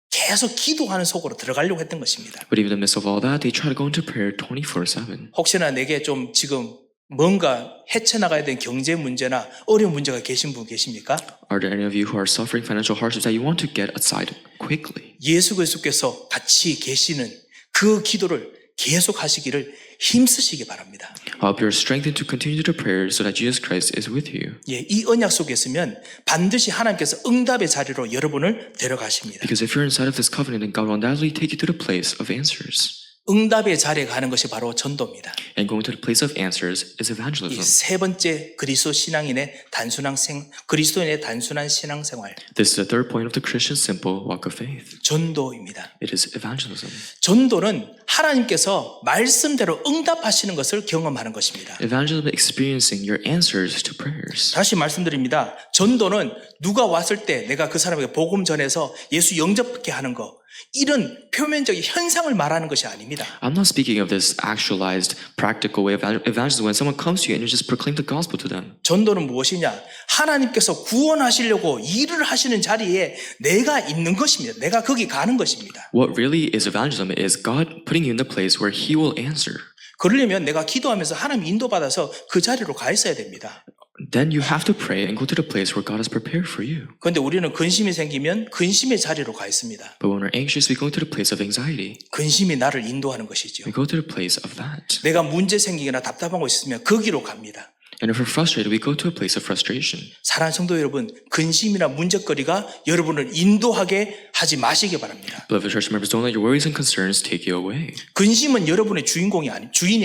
계속 기도하는 속으로 들어가려고 했던 것입니다. But even in the midst of all that, they try to go into prayer 24/7. 혹시나 내게 좀 지금 뭔가 헤쳐나가야 되는 경제 문제나 어려운 문제가 계신 분 계십니까? Are there any of you who are suffering financial hardships that you want to get aside quickly? 예수 그리스도께서 같이 계시는 그 기도를 계속 하시기를 힘쓰시기 바랍니다. I hope you're strengthened to continue to prayer so that Jesus Christ is with you. 이 언약 속에 있으면 반드시 하나님께서 응답의 자리로 여러분을 데려가십니다. Because if you're inside of this covenant, then God will undoubtedly take you to the place of answers. 응답의 자리에 가는 것이 바로 전도입니다. And going to the place of answers is 이 evangelism. 세 번째 그리스도인의 단순한 신앙생활, This is the third point of the Christian simple walk of faith. 전도입니다. It is evangelism. 전도는 하나님께서 말씀대로 응답하시는 것을 경험하는 것입니다. Evangelism is experiencing your answers to prayers. 다시 말씀드립니다. 전도는 누가 왔을 때 내가 그 사람에게 복음 전해서 예수 영접하게 하는 것, 이런 표면적인 현상을 말하는 것이 아닙니다. I'm not speaking of this actualized, practical way of evangelism when someone comes to you and you just proclaim the gospel to them. 전도는 무엇이냐? 하나님께서 구원하시려고 일을 하시는 자리에 내가 있는 것입니다. 내가 거기 가는 것입니다. What really is evangelism is God putting you in the place where He will answer. 그러려면 내가 기도하면서 하나님 인도받아서 그 자리로 가 있어야 됩니다. Then you have to pray and go to the place where God has prepared for you. 그런데 우리는 근심이 생기면 근심의 자리로 가 있습니다. But when we're anxious, we go to the place of anxiety. 근심이 나를 인도하는 것이죠. We go to the place of that. 내가 문제 생기거나 답답한 거 있으면 거기로 갑니다. And if we're frustrated, we go to a place of frustration. 사랑하는 성도 여러분, 근심이나 문제거리가 여러분을 인도하게 하지 마시기 바랍니다. Beloved church members, don't let your worries and concerns take you away. 근심은 여러분의 주인이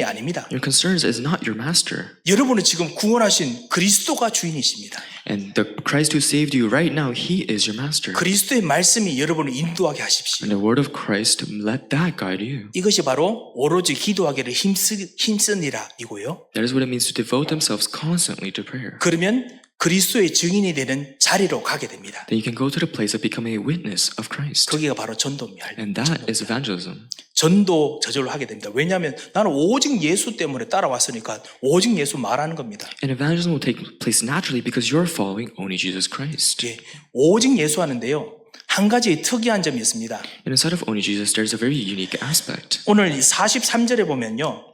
아닙니다. Your concerns is not your master. 여러분은 지금 구원하신 그리스도가 주인이십니다. And the Christ who saved you right now, He is your master. 그리스도의 말씀이 여러분을 인도하게 하십시오. And the word of Christ, let that guide you. 이것이 바로 오로지 기도하기를 힘쓰니라 이고요. That is what it means to devote themselves constantly to prayer. 그러면 그리스도의 증인이 되는 자리로 가게 됩니다. then you can go to the place of becoming a witness of Christ. 거기가 바로 전도입니다. And that is evangelism. 전도 저절로 하게 됩니다. 왜냐하면 나는 오직 예수 때문에 따라왔으니까 오직 예수 말하는 겁니다. And evangelism will take place naturally because you're following only Jesus Christ. 예, 오직 예수 하는데요. 한 가지 특이한 점이 있습니다. And inside of only Jesus, there's a very unique aspect. 오늘 43절에 보면요.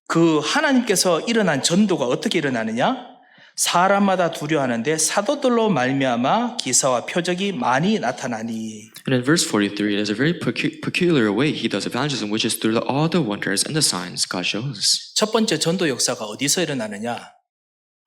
그 하나님께서 일어난 전도가 어떻게 일어나느냐? 사람마다 두려워하는데 사도들로 말미암아 기사와 표적이 많이 나타나니. And in verse 43, there's a very peculiar way he does evangelism, which is through all the wonders and the signs God shows. 첫 번째 전도 역사가 어디서 일어나느냐?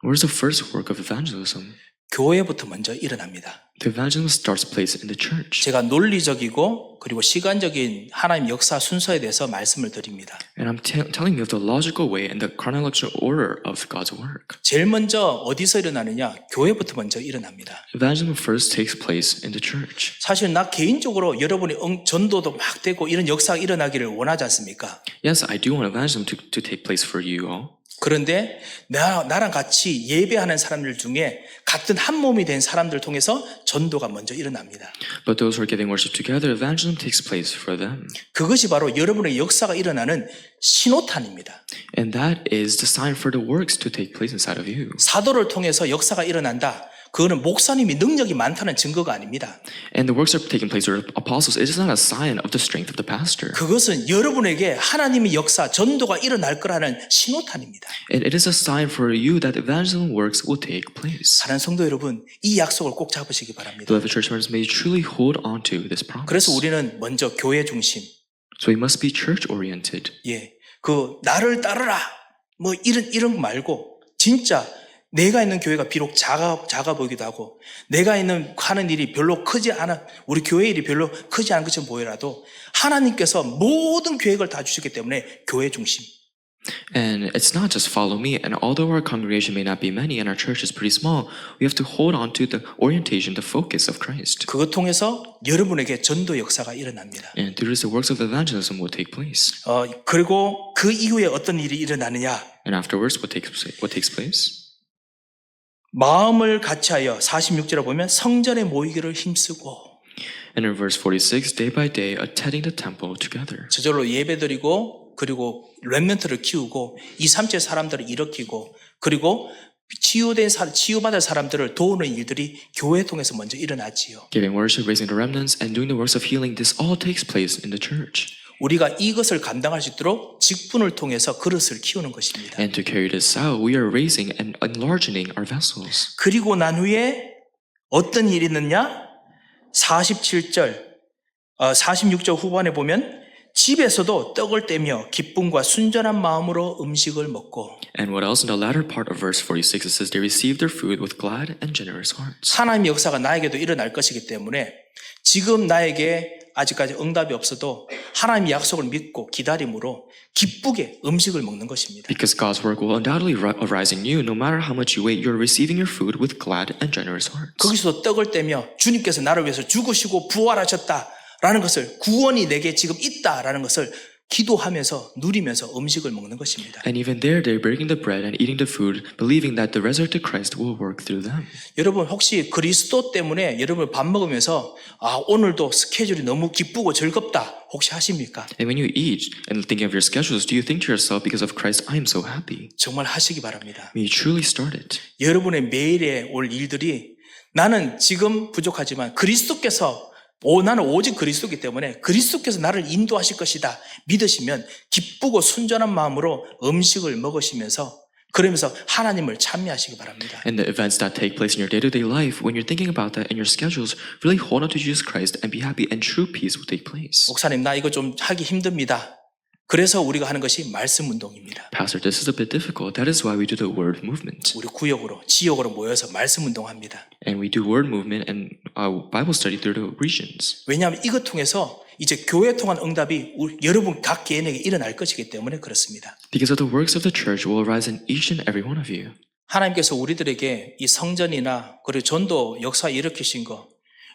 Where's the first work of evangelism? 교회부터 먼저 일어납니다. The evangelism starts place in the church. 제가 논리적이고 그리고 시간적인 하나님 역사 순서에 대해서 말씀을 드립니다. And I'm telling you of the logical way and the chronological order of God's work. 제일 먼저 어디서 일어나느냐? 교회부터 먼저 일어납니다. Evangelism first takes place in the church. 사실 나 개인적으로 여러분이 전도도 막 되고 이런 역사가 일어나기를 원하지 않습니까? Yes, I do want evangelism to take place for you all. 그런데 나랑 같이 예배하는 사람들 중에 같은 한 몸이 된 사람들 통해서 전도가 먼저 일어납니다. But those who are giving worship together, evangelism takes place for them. 그것이 바로 여러분의 역사가 일어나는 신호탄입니다. And that is the sign for the works to take place inside of you. 사도를 통해서 역사가 일어난다. 그거는 목사님이 능력이 많다는 증거가 아닙니다. And the works are taking place through apostles. It is not a sign of the strength of the pastor. 그것은 여러분에게 하나님의 역사, 전도가 일어날 거라는 신호탄입니다. And it is a sign for you that evangelism works will take place. 사랑하는 성도 여러분, 이 약속을 꼭 잡으시기 바랍니다. Beloved church members, may you truly hold on to this promise. 그래서 우리는 먼저 교회 중심, So we must be church oriented. 예, 그 나를 따르라, 뭐 이런 거 말고 진짜 내가 있는 교회가 비록 작아 보이기도 하고 내가 하는 일이 별로 크지 않아, 우리 교회 일이 별로 크지 않은 것처럼 보여라도 하나님께서 모든 계획을 다 주셨기 때문에 교회 중심. And it's not just follow me. And although our congregation may not be many and our church is pretty small, we have to hold on to the orientation, the focus of Christ. 그것 통해서 여러분에게 전도 역사가 일어납니다. And through this, the works of evangelism will take place. 그리고 그 이후에 어떤 일이 일어나느냐? And afterwards, what takes place? 마음을 같이하여 46절에 보면 성전에 모이기를 힘쓰고 And in verse 46, day by day, attending the temple together. 저절로 예배드리고 그리고 렘넌트를 키우고 2, 3체 사람들을 일으키고 그리고 치유받을 사람들을 도우는 일들이 교회 통해서 먼저 일어나지요. Giving worship, raising the remnants, and doing the works of healing, this all takes place in the church. 우리가 이것을 감당할 수 있도록 직분을 통해서 그릇을 키우는 것입니다. And to carry this out, we are raising and enlarging our vessels. 그리고 난 후에 어떤 일이 있느냐? 46절 후반에 보면 집에서도 떡을 떼며 기쁨과 순전한 마음으로 음식을 먹고. And what else in the latter part of verse 46, it says they received their food with glad and generous hearts. 하나님의 역사가 나에게도 일어날 것이기 때문에 지금 나에게 아직까지 응답이 없어도 하나님의 약속을 믿고 기다림으로 기쁘게 음식을 먹는 것입니다. Because God's work will undoubtedly arise in you. No matter how much you wait, you're receiving your food with glad and generous hearts. 거기서도 떡을 떼며 주님께서 나를 위해서 죽으시고 부활하셨다라는 것을, 구원이 내게 지금 있다라는 것을 기도하면서 누리면서 음식을 먹는 것입니다. And even there, they're breaking the bread and eating the food, believing that the resurrected Christ will work through them. 여러분 혹시 그리스도 때문에 여러분 밥 먹으면서 오늘도 스케줄이 너무 기쁘고 즐겁다 혹시 하십니까? And when you eat and thinking of your schedules, do you think to yourself, because of Christ, I am so happy? 정말 하시기 바랍니다. May you truly start it. 여러분의 매일에 올 일들이 나는 지금 부족하지만 그리스도께서 나는 오직 그리스도이기 때문에 그리스도께서 나를 인도하실 것이다 믿으시면 기쁘고 순전한 마음으로 음식을 먹으시면서 그러면서 하나님을 찬미하시기 바랍니다. And the events that take place in your day-to-day life, when you're thinking about that in your schedules, really hold on to Jesus Christ and be happy, and true peace will take place. 목사님, 나 이거 좀 하기 힘듭니다. 그래서 우리가 하는 것이 말씀 운동입니다. Pastor, this is a bit difficult. That is why we do the word movement. 우리 구역으로, 지역으로 모여서 말씀 운동합니다. And we do word movement and Bible study through the regions. 왜냐하면 이것 통해서 이제 교회 통한 응답이 여러분 각 개인에게 일어날 것이기 때문에 그렇습니다. Because of the works of the church will arise in each and every one of you. 하나님께서 우리들에게 이 성전이나 그리고 전도 역사 일으키신 거,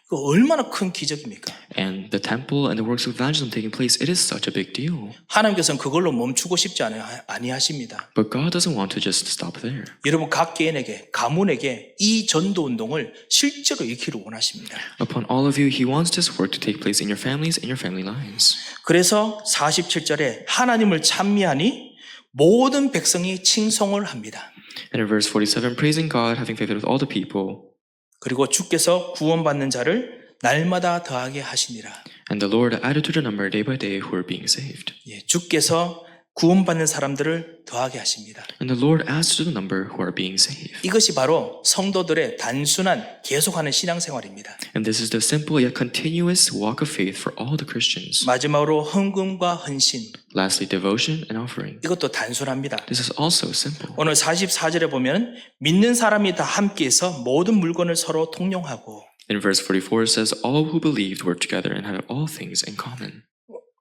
그 얼마나 큰 기적입니까? And the temple and the works of evangelism taking place, it is such a big deal. 하나님께서는 그걸로 멈추고 싶지 아니하십니다. But God doesn't want to just stop there. 여러분 각 개인에게 가문에게 이 전도 운동을 실제로 일으키기를 원하십니다. Upon all of you, He wants this work to take place in your families and your family lives. 그래서 47절에 하나님을 찬미하니 모든 백성이 칭송을 합니다. And in verse 47, praising God, having faith with all the people, 그리고 주께서 구원받는 자를 날마다 더하게 하시니라. and the Lord added to the number day by day who are being saved. 예, 주께서 구원받는 사람들을 더하게 하십니다. And the Lord adds to the number who are being saved. 이것이 바로 성도들의 단순한 계속하는 신앙생활입니다. And this is the simple yet continuous walk of faith for all the Christians. 마지막으로 헌금과 헌신. Lastly, devotion and offering. 이것도 단순합니다. This is also simple. 오늘 44절에 보면 믿는 사람이 다 함께해서 모든 물건을 서로 통용하고 In verse 44, it says, all who believed were together and had all things in common.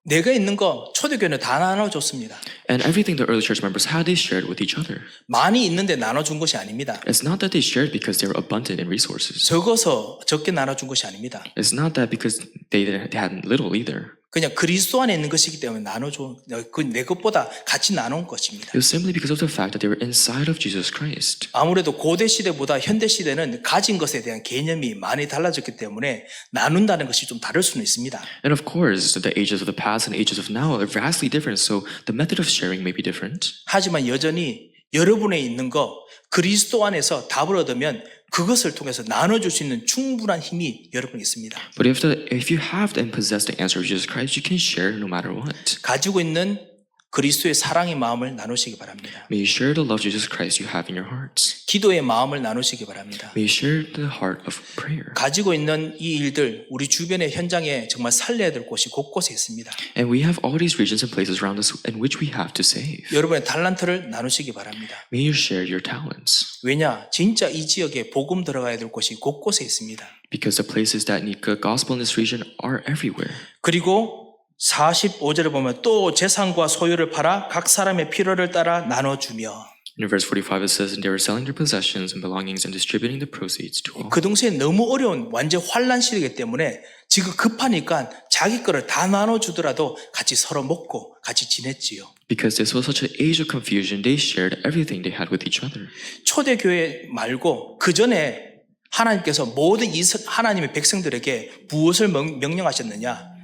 내가 있는 거 초대교회는 다 나눠줬습니다. And everything the early church members had, they shared with each other. 많이 있는데 나눠준 것이 아닙니다. It's not that they shared because they were abundant in resources. 적어서 적게 나눠준 것이 아닙니다. It's not that because they had little either. 그냥 그리스도 안에 있는 것이기 때문에 나눠줘. 내 것보다 같이 나눈 것입니다. It was simply because of the fact that they were inside of Jesus Christ. 아무래도 고대 시대보다 현대 시대는 가진 것에 대한 개념이 많이 달라졌기 때문에 나눈다는 것이 좀 다를 수는 있습니다. And of course, the ages of the past and ages of now are vastly different, so the method of sharing may be different. 하지만 여전히 여러분에 있는 거 그리스도 안에서 답을 얻으면 그것을 통해서 나눠줄 수 있는 충분한 힘이 여러분에 있습니다. But if you have and possess the answer of Jesus Christ, you can share no matter what. 가지고 있는 그리스도의 사랑의 마음을 나누시기 바랍니다. May you share the love of Jesus Christ you have in your hearts. 기도의 마음을 나누시기 바랍니다. May you share the heart of prayer. 가지고 있는 이 일들 우리 주변의 현장에 정말 살려야 될 곳이 곳곳에 있습니다. And we have all these regions and places around us in which we have to save. 여러분의 talent를 나누시기 바랍니다. May you share your talents. 왜냐? 진짜 이 지역에 복음 들어가야 될 곳이 곳곳에 있습니다. Because the places that need good gospel in this region are everywhere. 그리고 45절에 보면 또 재산과 소유를 팔아 각 사람의 필요를 따라 나눠주며 In verse 45 it says, and they were selling their possessions and belongings and distributing the proceeds to all. 그 동시에 너무 어려운 완전 환란 시대이기 때문에 지금 급하니까 자기 거를 다 나눠주더라도 같이 서로 먹고 같이 지냈지요. Because this was such an age of confusion, they shared everything they had with each other. 초대교회 말고 그 전에 하나님께서 모든 하나님의 백성들에게 무엇을 명령하셨느냐?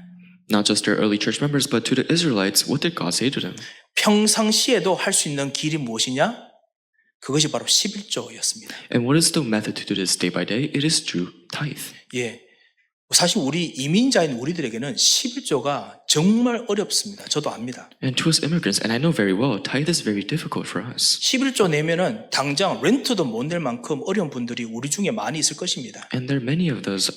Not just their early church members, but to the Israelites, what did God say to them? 평상시에도 할 수 있는 길이 무엇이냐? 그것이 바로 11조였습니다. And what is the method to do this day by day? It is through tithe. 예. 사실 우리 이민자인 우리들에게는 11조가 정말 어렵습니다. 저도 압니다. And to us immigrants, and I know very well, tithe is very difficult for us. 11조 내면은 당장 렌트도 못 낼 만큼 어려운 분들이 우리 중에 많이 있을 것입니다. And there are many of those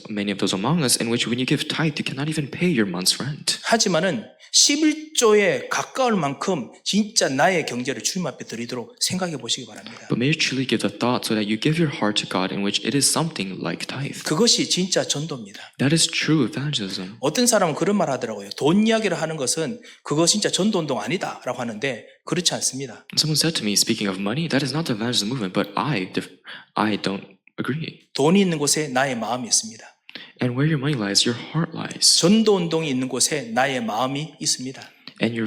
among us in which when you give tithe, you cannot even pay your month's rent. 하지만은 11조에 가까울 만큼 진짜 나의 경제를 주님 앞에 드리도록 생각해 보시기 바랍니다. But may you truly give the thought so that you give your heart to God in which it is something like tithe. 그것이 진짜 전도입니다. That is true evangelism. 어떤 사람은 그런 말 하더라고요. 돈 이야기를 하는 것은 그거 진짜 전도운동 아니다 라고 하는데 그렇지 않습니다. Someone said to me, speaking of money, that is not the evangelism movement, but I don't agree. 돈이 있는 곳에 나의 마음이 있습니다. And where your money lies, your heart lies. 전도운동이 있는 곳에 나의 마음이 있습니다. And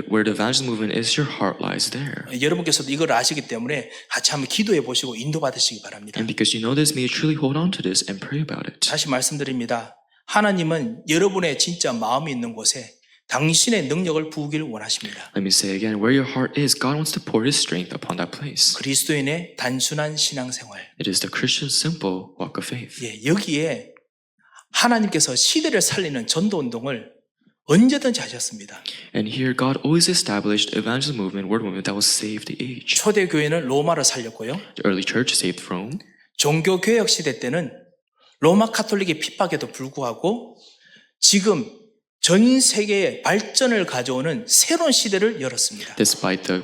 where the evangelism movement is, your heart lies there. 여러분께서도 이걸 아시기 때문에 같이 한번 기도해 보시고 인도받으시기 바랍니다. And because you know this, may you truly hold on to this and pray about it. 다시 말씀드립니다. 하나님은 여러분의 진짜 마음이 있는 곳에 당신의 능력을 부으기를 원하십니다. Let me say again, where your heart is, God wants to pour His strength upon that place. 그리스도인의 단순한 신앙생활. It is the Christian simple walk of faith. 예, 여기에 하나님께서 시대를 살리는 전도운동을 언제든지 하셨습니다. And here God always established evangelism movement, word movement that will save the age. 초대교회는 로마를 살렸고요. The early church saved Rome. 종교개혁 시대 때는 로마 카톨릭의 핍박에도 불구하고 지금 전 세계의 발전을 가져오는 새로운 시대를 열었습니다. Despite the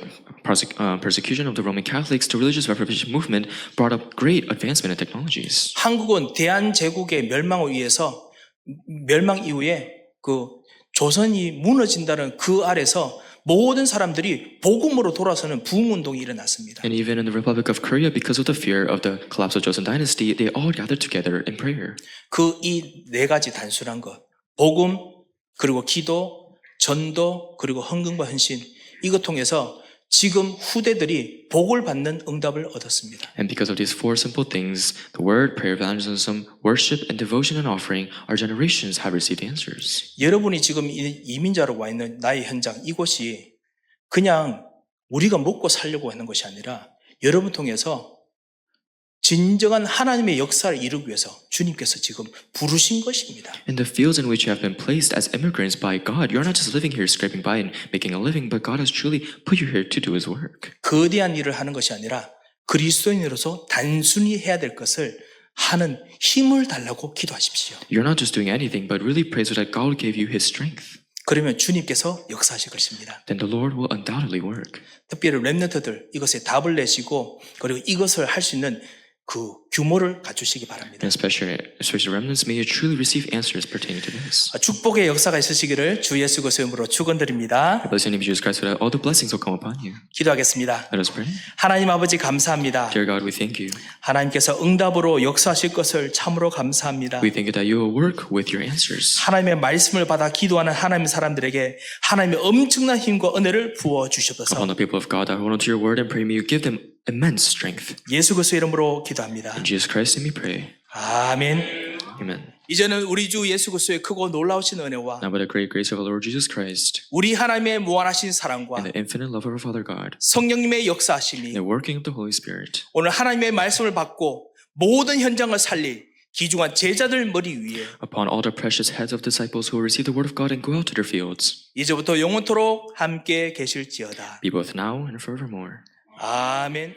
persecution of the Roman Catholics, the religious reformation movement brought up great advancement in technologies. 한국은 대한제국의 멸망을 위해서 멸망 이후에 그 조선이 무너진다는 그 아래서 모든 사람들이 복음으로 돌아서는 부흥운동이 일어났습니다. And even in the Republic of Korea, because of the fear of the collapse of Joseon Dynasty, they all gathered together in prayer. 그 이 네 가지 단순한 것, 복음, 그리고 기도, 전도, 그리고 헌금과 헌신, 이것 통해서 지금 후대들이 복을 받는 응답을 얻었습니다. And because of these four simple things, the word, prayer, evangelism, worship, and devotion and offering, our generations have received answers. 여러분이 지금 이민자로 와 있는 나의 현장, 이곳이 그냥 우리가 먹고 살려고 하는 것이 아니라 여러분 통해서 진정한 하나님의 역사를 이루기 위해서 주님께서 지금 부르신 것입니다. In the fields in which you have been placed as immigrants by God, you're not just living here scraping by and making a living, but God has truly put you here to do His work. 거대한 일을 하는 것이 아니라 그리스도인으로서 단순히 해야 될 것을 하는 힘을 달라고 기도하십시오. You're not just doing anything, but really pray so that God gave you His strength. 그러면 주님께서 역사하실 것입니다. Then the Lord will undoubtedly work. 특별히 렘넌트들 이것에 답을 내시고 그리고 이것을 할 수 있는 그 규모를 갖추시기 바랍니다. And especially remnants, may you truly receive answers pertaining to this. 축복의 역사가 있으시기를 주 예수 그리스도의 이름으로 축원드립니다. Bless in the name of Jesus Christ so that all the blessings will come upon you. 기도하겠습니다. Let us pray. 하나님 아버지 감사합니다. Dear God, we thank you. 하나님께서 응답으로 역사하실 것을 참으로 감사합니다. We thank you that you will work with your answers. 하나님의 말씀을 받아 기도하는 하나님 사람들에게 하나님의 엄청난 힘과 은혜를 부어 Upon 주시옵소서. the people of God that hold on to your word and pray, may you give them immense strength. 예수 그리스도의 이름으로 기도합니다. In Jesus Christ's name we pray. 아멘. Amen. 이제는 우리 주 예수 그리스도의 크고 놀라우신 은혜와 Now by the great grace of our Lord Jesus Christ 우리 하나님의 무한하신 사랑과 and the infinite love of our Father God 성령님의 and 역사하심이 the working of the Holy Spirit, 오늘 하나님의 말씀을 받고 모든 현장을 살릴 귀중한 제자들 머리 위에 upon all the precious heads of disciples who will receive the word of God and go out to their fields, 이제부터 영원토록 함께 계실지어다. be both now and forevermore. 아멘.